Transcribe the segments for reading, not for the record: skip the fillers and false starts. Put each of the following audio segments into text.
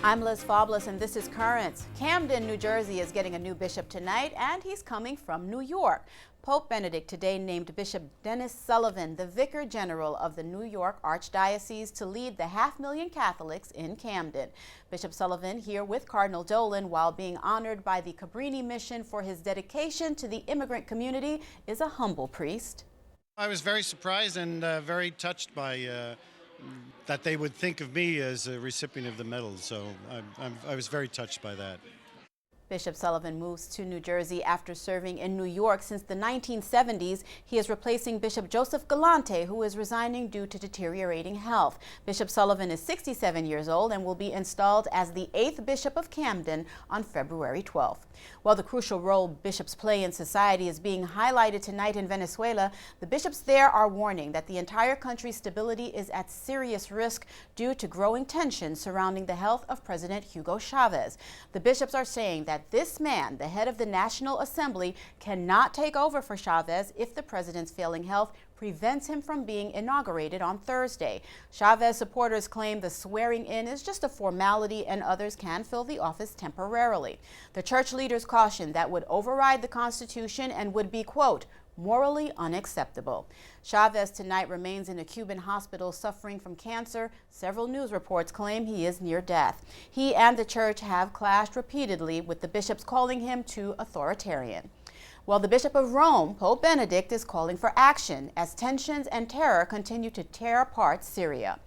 I'm Liz Faublas, and this is Currents. Camden, New Jersey is getting a new bishop tonight, and he's coming from New York. Pope Benedict today named Bishop Dennis Sullivan the Vicar General of the New York Archdiocese to lead the 500,000 Catholics in Camden. Bishop Sullivan here with Cardinal Dolan while being honored by the Cabrini Mission for his dedication to the immigrant community is a humble priest. I was very surprised and very touched by that they would think of me as a recipient of the medal, so I was very touched by that. Bishop Sullivan moves to New Jersey after serving in New York since the 1970s. He is replacing Bishop Joseph Galante, who is resigning due to deteriorating health. Bishop Sullivan is 67 years old and will be installed as the 8th Bishop of Camden on February 12th. While the crucial role bishops play in society is being highlighted tonight in Venezuela, the bishops there are warning that the entire country's stability is at serious risk due to growing tensions surrounding the health of President Hugo Chavez. The bishops are saying that this man, the head of the National Assembly, cannot take over for Chavez if the president's failing health prevents him from being inaugurated on Thursday. Chavez supporters claim the swearing in is just a formality and others can fill the office temporarily. The church leaders caution that would override the Constitution and would be, quote, morally unacceptable. Chavez tonight remains in a Cuban hospital suffering from cancer. Several news reports claim he is near death. He and the church have clashed repeatedly, with the bishops calling him too authoritarian. Well, the Bishop of Rome, Pope Benedict, is calling for action as tensions and terror continue to tear apart Syria.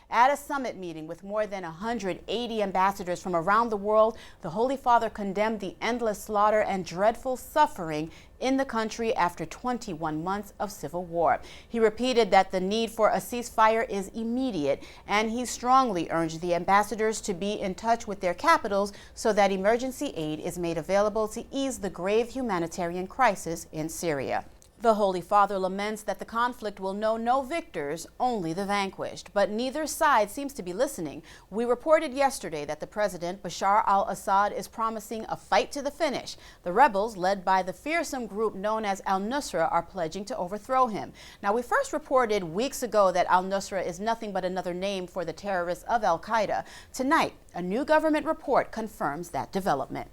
At a summit meeting with more than 180 ambassadors from around the world, the Holy Father condemned the endless slaughter and dreadful suffering in the country after 21 months of civil war. He repeated that the need for a ceasefire is immediate, and he strongly urged the ambassadors to be in touch with their capitals so that emergency aid is made available to ease the grave humanitarian crisis in Syria. The Holy Father laments that the conflict will know no victors, only the vanquished. But neither side seems to be listening. We reported yesterday that the president, Bashar al-Assad, is promising a fight to the finish. The rebels, led by the fearsome group known as al-Nusra, are pledging to overthrow him. Now, we first reported weeks ago that al-Nusra is nothing but another name for the terrorists of al-Qaeda. Tonight, a new government report confirms that development.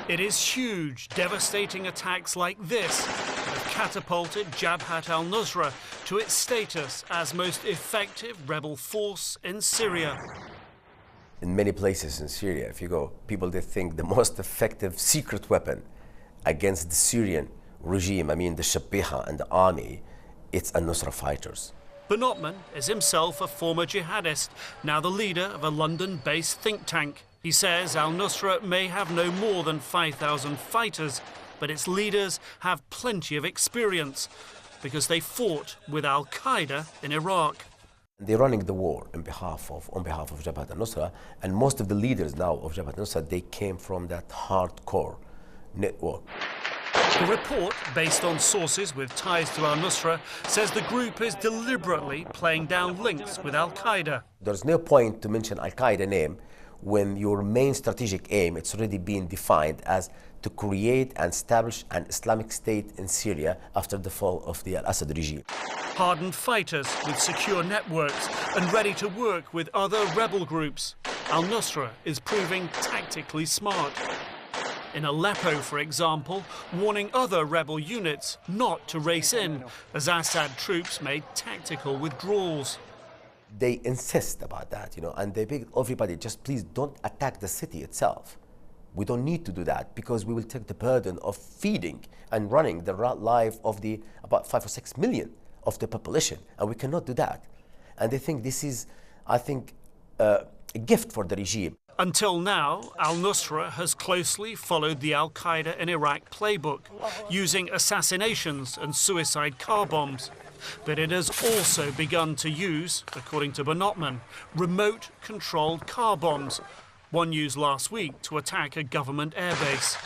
It is huge, devastating attacks like this that have catapulted Jabhat al-Nusra to its status as most effective rebel force in Syria. In many places in Syria, if you go, people they think the most effective secret weapon against the Syrian regime, the Shabiha and the army, it's al-Nusra fighters. Bonotman is himself a former jihadist, now the leader of a London-based think tank. He says al-Nusra may have no more than 5,000 fighters, but its leaders have plenty of experience because they fought with al-Qaeda in Iraq. They're running the war on behalf of Jabhat al-Nusra, and most of the leaders now of Jabhat al-Nusra, they came from that hardcore network. The report, based on sources with ties to al-Nusra, says the group is deliberately playing down links with al-Qaeda. There's no point to mention al-Qaeda name when your main strategic aim, it's already been defined as to create and establish an Islamic State in Syria after the fall of the al-Assad regime. Hardened fighters with secure networks and ready to work with other rebel groups. Al-Nusra is proving tactically smart. In Aleppo, for example, warning other rebel units not to race in as Assad troops made tactical withdrawals. They insist about that, and they beg everybody, just please don't attack the city itself. We don't need to do that because we will take the burden of feeding and running the life of the about 5 or 6 million of the population, and we cannot do that. And they think this is, a gift for the regime. Until now, al-Nusra has closely followed the al-Qaeda in Iraq playbook, using assassinations and suicide car bombs. But it has also begun to use, according to Bonotman, remote-controlled car bombs, one used last week to attack a government airbase.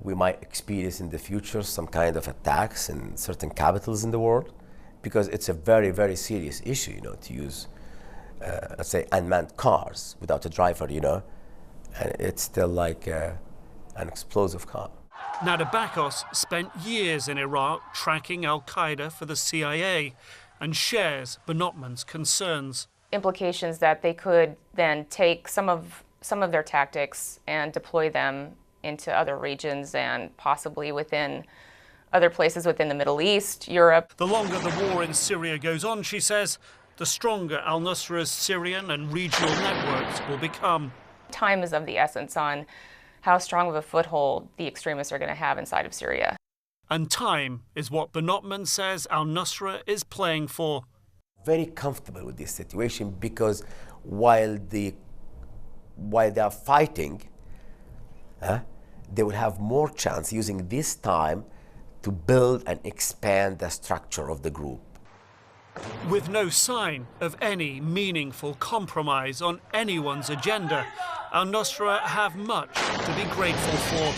We might experience in the future some kind of attacks in certain capitals in the world, because it's a very, very serious issue, to use, let's say, unmanned cars without a driver, and it's still like an explosive car. Nadabakos spent years in Iraq tracking al-Qaeda for the CIA and shares Bonotman's concerns. implications that they could then take some of their tactics and deploy them into other regions and possibly within other places within the Middle East, Europe. The longer the war in Syria goes on, she says, the stronger al-Nusra's Syrian and regional networks will become. Time is of the essence on how strong of a foothold the extremists are going to have inside of Syria. And time is what Benotman says al-Nusra is playing for. Very comfortable with this situation because while they are fighting, they will have more chance using this time to build and expand the structure of the group. With no sign of any meaningful compromise on anyone's agenda, al-Nusra have much to be grateful for.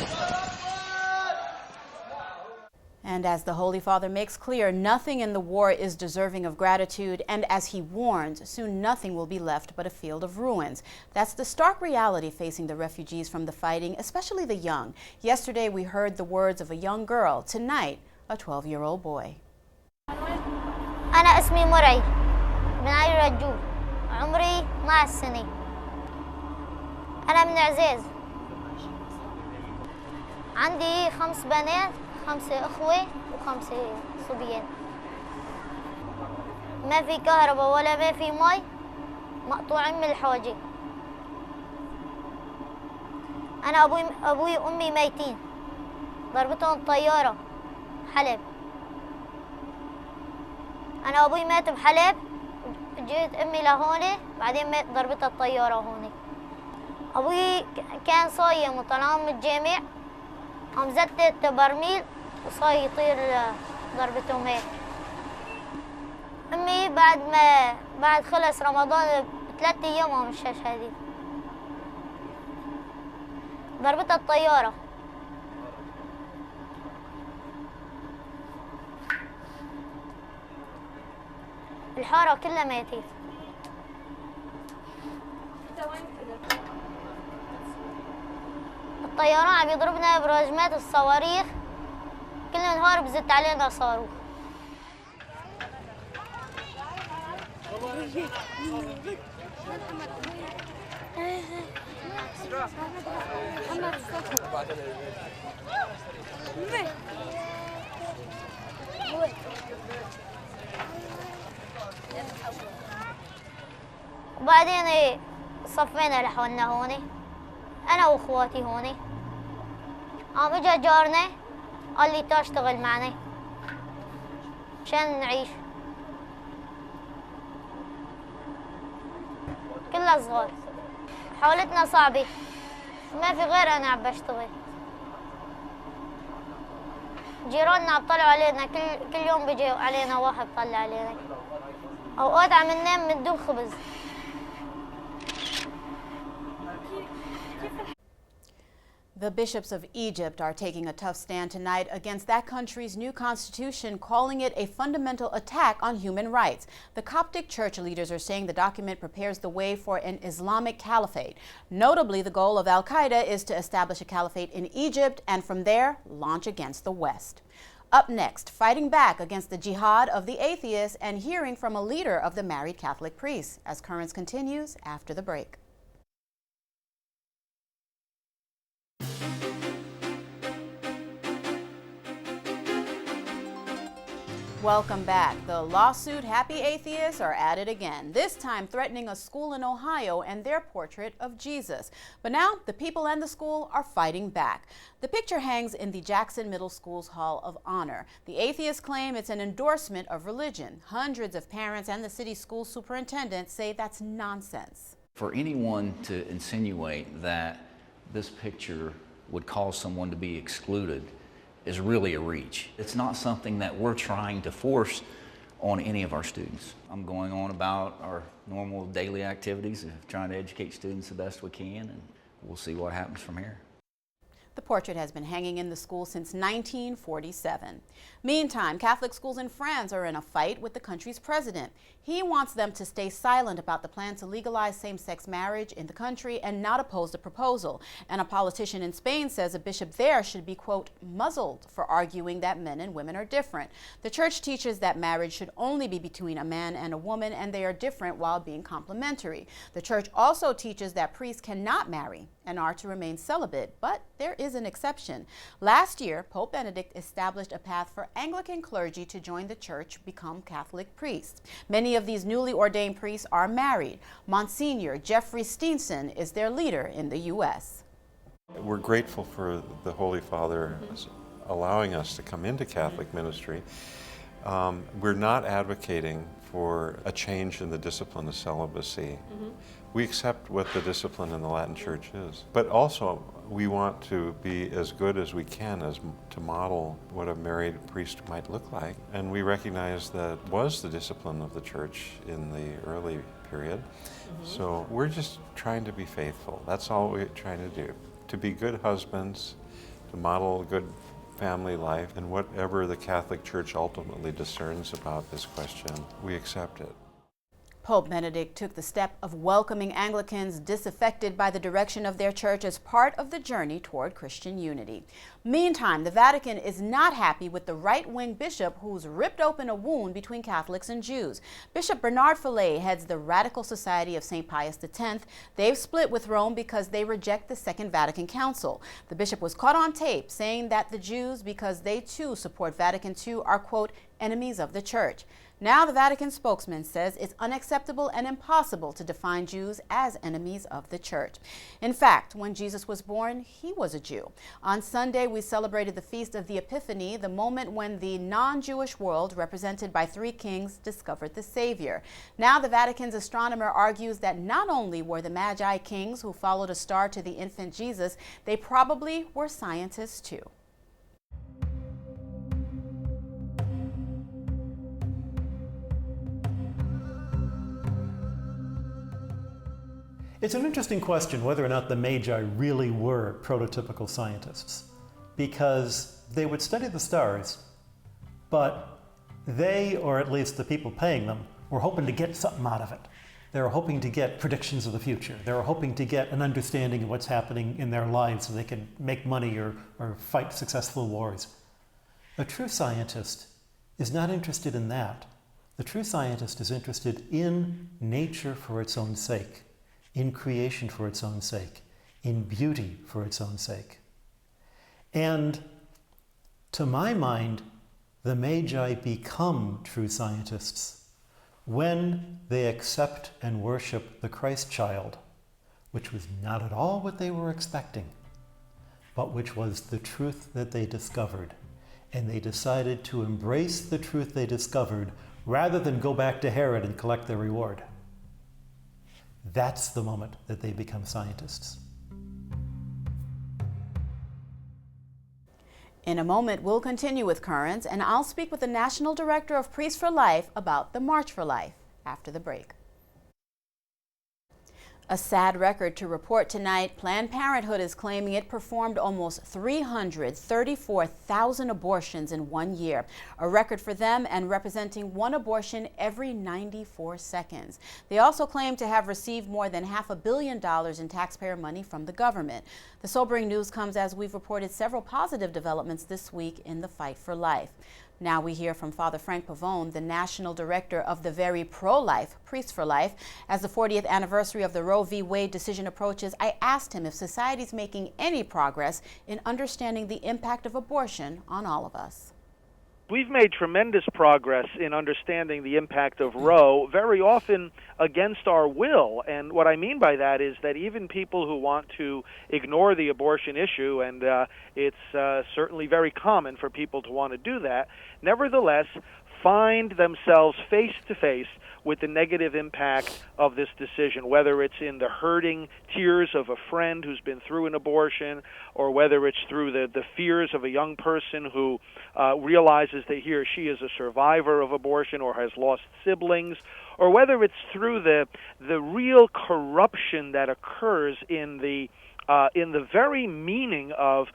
And as the Holy Father makes clear, nothing in the war is deserving of gratitude, and as he warns, soon nothing will be left but a field of ruins. That's the stark reality facing the refugees from the fighting, especially the young. Yesterday we heard the words of a young girl, tonight a 12-year-old boy. أنا اسمي مرعي من علي رجول عمري 12 سنة أنا من عزيز عندي 5 بنات 5 أخوة و5 صبيان ما في كهرباء ولا ما في مي مقطوعين من الحواجز أنا أبوي وأمي ميتين ضربتهم طيارة حلب أنا أبوي مات بحلب جيت أمي لهون بعدين مات ضربتها الطيارة هون أبوي كان صايم وطلعان من الجامع قام زتت برميل وصاي يطير ضربته مات أمي بعد خلص رمضان ب3 أيام من الشاش هذه ضربتها الطيارة الحارة كلها ماتت الطيران عم يضربنا برجمات الصواريخ كل نهار بزت علينا صاروخ وبعدين صفينا لحولنا هون انا واخواتي هون قام اجا جارنا قال لي تعال اشتغل معنا عشان نعيش كلها صغار حالتنا صعبة ما في غير انا عم بشتغل جيراننا عم طلعوا علينا كل يوم بيجي علينا واحد طلع علينا اوقات عم ننام من دون خبز. The bishops of Egypt are taking a tough stand tonight against that country's new constitution, calling it a fundamental attack on human rights. The Coptic church leaders are saying the document prepares the way for an Islamic caliphate. Notably, the goal of al-Qaeda is to establish a caliphate in Egypt and from there launch against the West. Up next, fighting back against the jihad of the atheists and hearing from a leader of the married Catholic priests, as Currents continues after the break. Welcome back. The lawsuit happy atheists are at it again, this time threatening a school in Ohio and their portrait of Jesus. But now the people and the school are fighting back. The picture hangs in the Jackson Middle School's Hall of Honor. The atheists claim it's an endorsement of religion. Hundreds of parents and the city school superintendent say that's nonsense. For anyone to insinuate that this picture would cause someone to be excluded is really a reach. It's not something that we're trying to force on any of our students. I'm going on about our normal daily activities of trying to educate students the best we can, and we'll see what happens from here. The portrait has been hanging in the school since 1947. Meantime, Catholic schools in France are in a fight with the country's president. He wants them to stay silent about the plan to legalize same-sex marriage in the country and not oppose the proposal. And a politician in Spain says a bishop there should be, quote, muzzled for arguing that men and women are different. The church teaches that marriage should only be between a man and a woman, and they are different while being complementary. The church also teaches that priests cannot marry and are to remain celibate, but there is an exception. Last year, Pope Benedict established a path for Anglican clergy to join the church, become Catholic priests. Many of these newly ordained priests are married. Monsignor Jeffrey Steenson is their leader in the U.S. We're grateful for the Holy Father allowing us to come into Catholic ministry. We're not advocating for a change in the discipline of celibacy. We accept what the discipline in the Latin Church is, but also we want to be as good as we can to model what a married priest might look like. And we recognize that was the discipline of the Church in the early period. So we're just trying to be faithful. That's all we're trying to do. To be good husbands, to model a good family life, and whatever the Catholic Church ultimately discerns about this question, we accept it. Pope Benedict took the step of welcoming Anglicans disaffected by the direction of their church as part of the journey toward Christian unity. Meantime, the Vatican is not happy with the right-wing bishop who's ripped open a wound between Catholics and Jews. Bishop Bernard Fillet heads the Radical Society of St. Pius X. They've split with Rome because they reject the Second Vatican Council. The bishop was caught on tape saying that the Jews, because they too support Vatican II, are, quote, enemies of the church. Now the Vatican spokesman says it's unacceptable and impossible to define Jews as enemies of the church. In fact, when Jesus was born, he was a Jew. On Sunday, we celebrated the Feast of the Epiphany, the moment when the non-Jewish world, represented by three kings, discovered the Savior. Now the Vatican's astronomer argues that not only were the Magi kings who followed a star to the infant Jesus, they probably were scientists too. It's an interesting question whether or not the Magi really were prototypical scientists, because they would study the stars, but they, or at least the people paying them, were hoping to get something out of it. They were hoping to get predictions of the future. They were hoping to get an understanding of what's happening in their lives so they could make money or fight successful wars. A true scientist is not interested in that. The true scientist is interested in nature for its own sake, in creation for its own sake, in beauty for its own sake. And to my mind, the Magi become true scientists when they accept and worship the Christ child, which was not at all what they were expecting, but which was the truth that they discovered. And they decided to embrace the truth they discovered rather than go back to Herod and collect their reward. That's the moment that they become scientists. In a moment, we'll continue with Currents, and I'll speak with the National Director of Priests for Life about the March for Life after the break. A sad record to report tonight. Planned Parenthood is claiming it performed almost 334,000 abortions in 1 year, a record for them and representing one abortion every 94 seconds. They also claim to have received more than $500 million in taxpayer money from the government. The sobering news comes as we've reported several positive developments this week in the fight for life. Now we hear from Father Frank Pavone, the National Director of the very pro-life Priests for Life. As the 40th anniversary of the Roe v. Wade decision approaches, I asked him if society's making any progress in understanding the impact of abortion on all of us. We've made tremendous progress in understanding the impact of Roe, very often against our will. And what I mean by that is that even people who want to ignore the abortion issue, and it's certainly very common for people to want to do that, nevertheless find themselves face to face with the negative impact of this decision, whether it's in the hurting tears of a friend who's been through an abortion, or whether it's through the fears of a young person who realizes that he or she is a survivor of abortion or has lost siblings, or whether it's through the real corruption that occurs in the in the very meaning of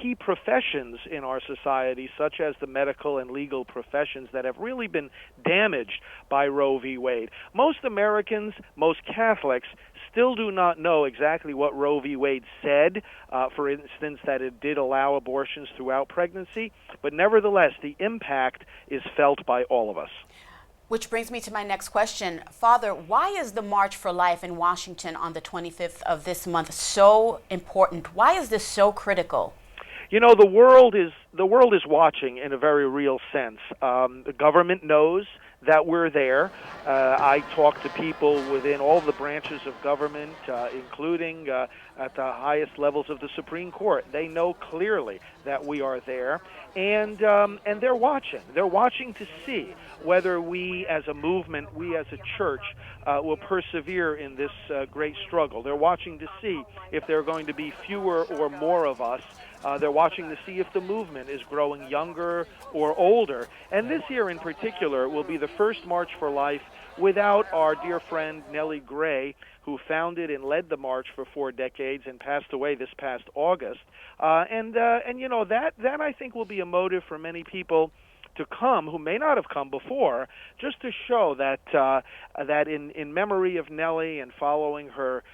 key professions in our society, such as the medical and legal professions that have really been damaged by Roe v. Wade. Most Americans, most Catholics, still do not know exactly what Roe v. Wade said, for instance, that it did allow abortions throughout pregnancy, but nevertheless, the impact is felt by all of us. Which brings me to my next question. Father, why is the March for Life in Washington on the 25th of this month so important? Why is this so critical? You know, the world is watching in a very real sense. The government knows that we're there. I talk to people within all the branches of government, including at the highest levels of the Supreme Court. They know clearly that we are there, and they're watching. They're watching to see whether we as a movement, we as a church, will persevere in this great struggle. They're watching to see if there are going to be fewer or more of us. They're watching to see if the movement is growing younger or older. And this year in particular will be the first March for Life without our dear friend Nellie Gray, who founded and led the march for 4 decades and passed away this past August. And you know, that I think will be a motive for many people to come who may not have come before, just to show that that in memory of Nellie and following her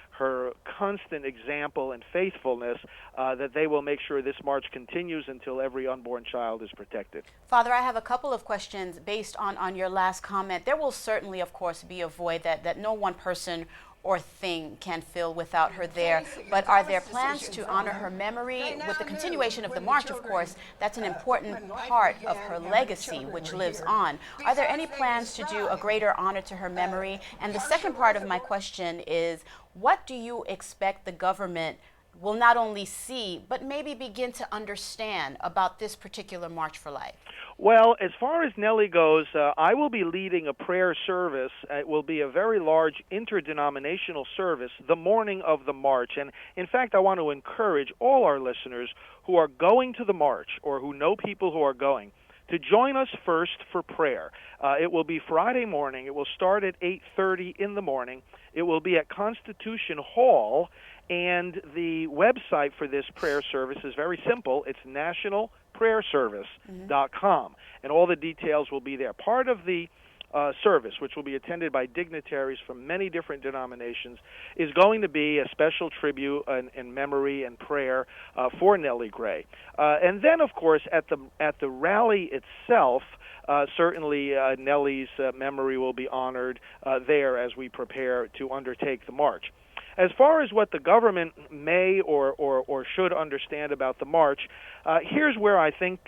constant example and faithfulness, that they will make sure this march continues until every unborn child is protected. Father, I have a couple of questions based on your last comment. There will certainly, of course, be a void that no one person or thing can fill without her there. But are there plans to honor her memory? With the continuation of the march, of course, that's an important part of her legacy, which lives on. Are there any plans to do a greater honor to her memory? And the second part of my question is, what do you expect the government will not only see, but maybe begin to understand about this particular March for Life? Well, as far as Nellie goes, I will be leading a prayer service. It will be a very large interdenominational service the morning of the march. And in fact, I want to encourage all our listeners who are going to the march or who know people who are going to join us first for prayer. It will be Friday morning. It will start at 8:30 in the morning. It will be at Constitution Hall. And the website for this prayer service is very simple. It's nationalprayerservice.com. And all the details will be there. Part of the service, which will be attended by dignitaries from many different denominations, is going to be a special tribute and memory and prayer for Nellie Gray. And then, of course, at the rally itself, certainly Nellie's memory will be honored there as we prepare to undertake the march. As far as what the government may or should understand about the march, here's where I think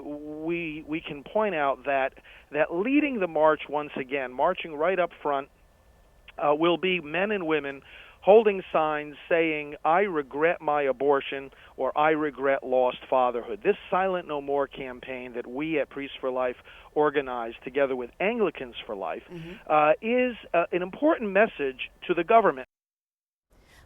we can point out that leading the march once again, marching right up front, will be men and women holding signs saying, "I regret my abortion," or "I regret lost fatherhood." This Silent No More campaign that we at Priests for Life organized together with Anglicans for Life is an important message to the government.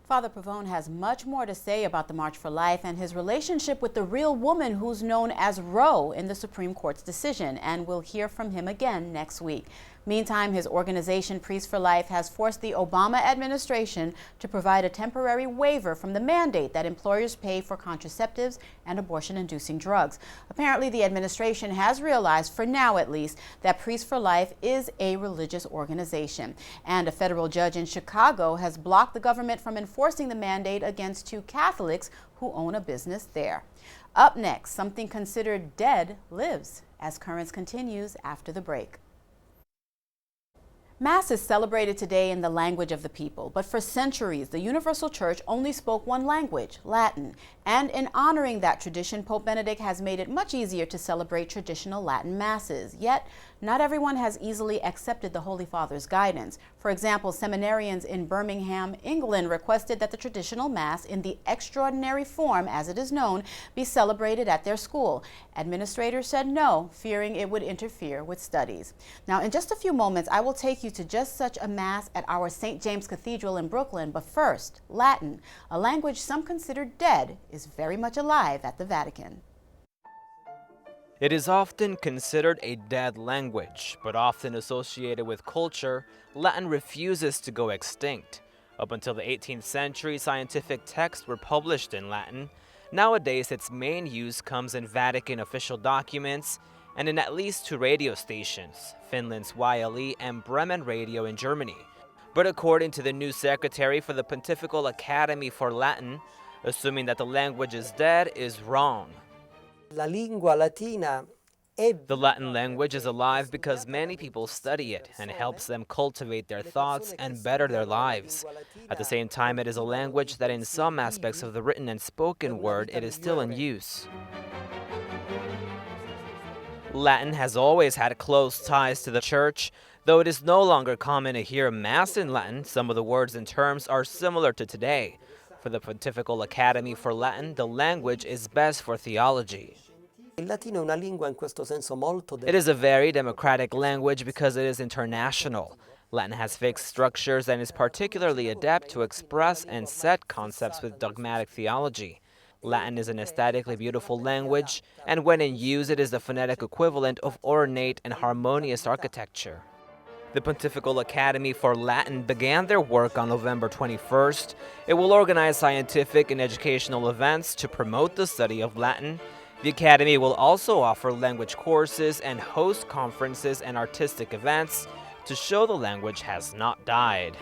Father Pavone has much more to say about the March for Life and his relationship with the real woman who's known as Roe in the Supreme Court's decision, and we'll hear from him again next week. Meantime, his organization, Priests for Life, has forced the Obama administration to provide a temporary waiver from the mandate that employers pay for contraceptives and abortion-inducing drugs. Apparently, the administration has realized, for now at least, that Priests for Life is a religious organization. And a federal judge in Chicago has blocked the government from enforcing the mandate against 2 Catholics who own a business there. Up next, something considered dead lives, as Currents continues after the break. Mass is celebrated today in the language of the people, but for centuries, the Universal Church only spoke one language, Latin. And in honoring that tradition, Pope Benedict has made it much easier to celebrate traditional Latin masses. Yet, not everyone has easily accepted the Holy Father's guidance. For example, seminarians in Birmingham, England, requested that the traditional Mass in the extraordinary form, as it is known, be celebrated at their school. Administrators said no, fearing it would interfere with studies. Now, in just a few moments, I will take you to just such a Mass at our St. James Cathedral in Brooklyn. But first, Latin, a language some consider dead, is very much alive at the Vatican. It is often considered a dead language, but often associated with culture, Latin refuses to go extinct. Up until the 18th century, scientific texts were published in Latin. Nowadays, its main use comes in Vatican official documents and in at least 2 radio stations, Finland's YLE and Bremen Radio in Germany. But according to the new secretary for the Pontifical Academy for Latin, assuming that the language is dead is wrong. La lingua latina The Latin language is alive because many people study it and helps them cultivate their thoughts and better their lives. At the same time, it is a language that in some aspects of the written and spoken word, it is still in use. Latin has always had close ties to the church. Though it is no longer common to hear Mass in Latin, some of the words and terms are similar to today. For the Pontifical Academy for Latin, the language is best for theology. It is a very democratic language because it is international. Latin has fixed structures and is particularly adept to express and set concepts with dogmatic theology. Latin is an aesthetically beautiful language, and when in use, it is the phonetic equivalent of ornate and harmonious architecture. The Pontifical Academy for Latin began their work on November 21st. It will organize scientific and educational events to promote the study of Latin. The Academy will also offer language courses and host conferences and artistic events to show the language has not died.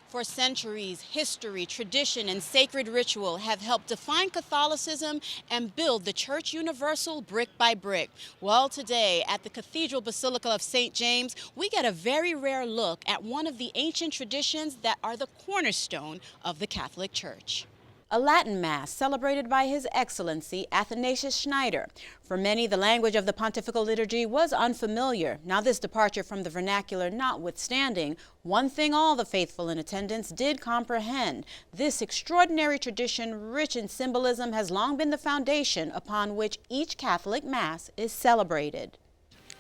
For centuries, history, tradition, and sacred ritual have helped define Catholicism and build the Church Universal brick by brick. Well, today at the Cathedral Basilica of St. James, we get a very rare look at one of the ancient traditions that are the cornerstone of the Catholic Church. A Latin Mass celebrated by His Excellency Athanasius Schneider. For many, the language of the pontifical liturgy was unfamiliar. Now, this departure from the vernacular notwithstanding, one thing all the faithful in attendance did comprehend. This extraordinary tradition, rich in symbolism, has long been the foundation upon which each Catholic Mass is celebrated.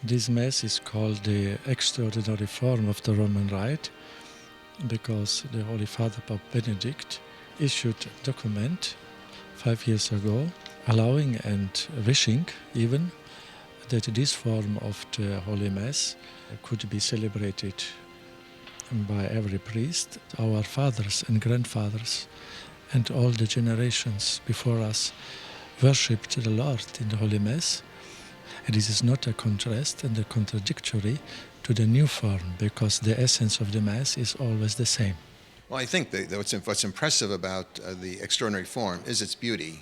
This Mass is called the extraordinary form of the Roman Rite because the Holy Father Pope Benedict issued a document 5 years ago allowing and wishing even that this form of the Holy Mass could be celebrated by every priest. Our fathers and grandfathers and all the generations before us worshipped the Lord in the Holy Mass. And this is not a contrast and a contradictory to the new form because the essence of the Mass is always the same. Well, I think that what's impressive about the extraordinary form is its beauty.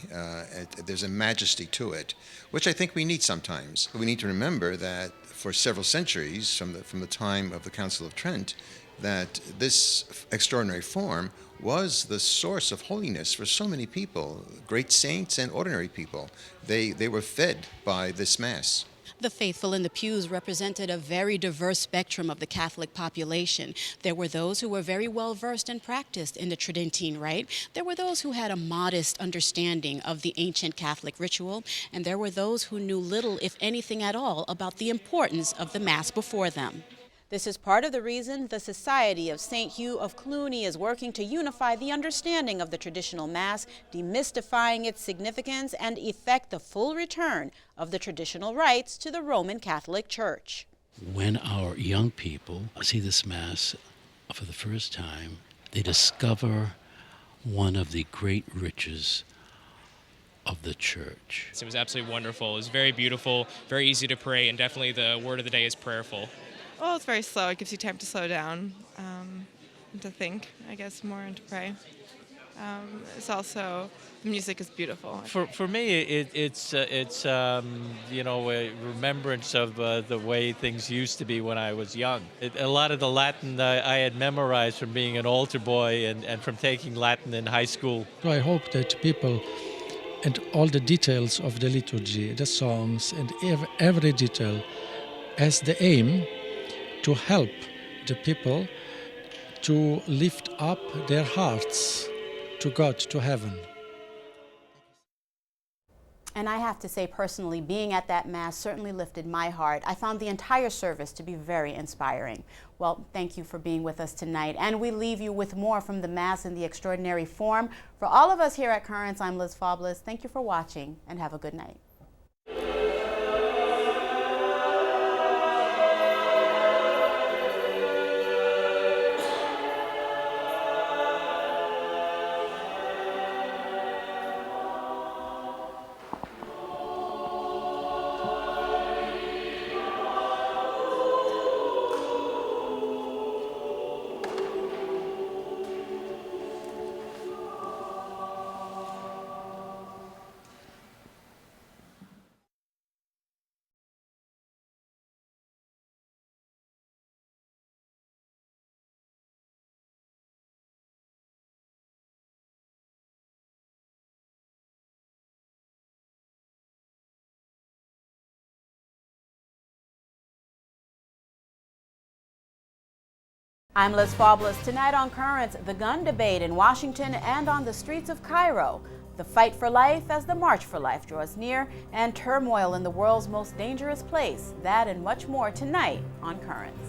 There's a majesty to it, which I think we need sometimes. We need to remember that for several centuries, from the time of the Council of Trent, that this extraordinary form was the source of holiness for so many people, great saints and ordinary people. They were fed by this Mass. The faithful in the pews represented a very diverse spectrum of the Catholic population. There were those who were very well versed and practiced in the Tridentine Rite. There were those who had a modest understanding of the ancient Catholic ritual. And there were those who knew little, if anything at all, about the importance of the Mass before them. This is part of the reason the Society of St. Hugh of Cluny is working to unify the understanding of the traditional Mass, demystifying its significance, and effect the full return of the traditional rites to the Roman Catholic Church. When our young people see this Mass for the first time, they discover one of the great riches of the church. It was absolutely wonderful. It was very beautiful, very easy to pray, and definitely the word of the day is prayerful. Well, it's very slow. It gives you time to slow down, and to think, I guess, more and to pray. It's also, the music is beautiful. For me, it's you know, a remembrance of the way things used to be when I was young. A lot of the Latin I had memorized from being an altar boy and from taking Latin in high school. So I hope that people and all the details of the liturgy, the songs, and every detail has the aim to help the people to lift up their hearts to God, to heaven. And I have to say personally, being at that Mass certainly lifted my heart. I found the entire service to be very inspiring. Well, thank you for being with us tonight. And we leave you with more from the Mass in the extraordinary form. For all of us here at Currents, I'm Liz Faublas. Thank you for watching and have a good night. I'm Liz Faublas. Tonight on Currents, the gun debate in Washington and on the streets of Cairo, the fight for life as the March for Life draws near, and turmoil in the world's most dangerous place. That and much more tonight on Currents.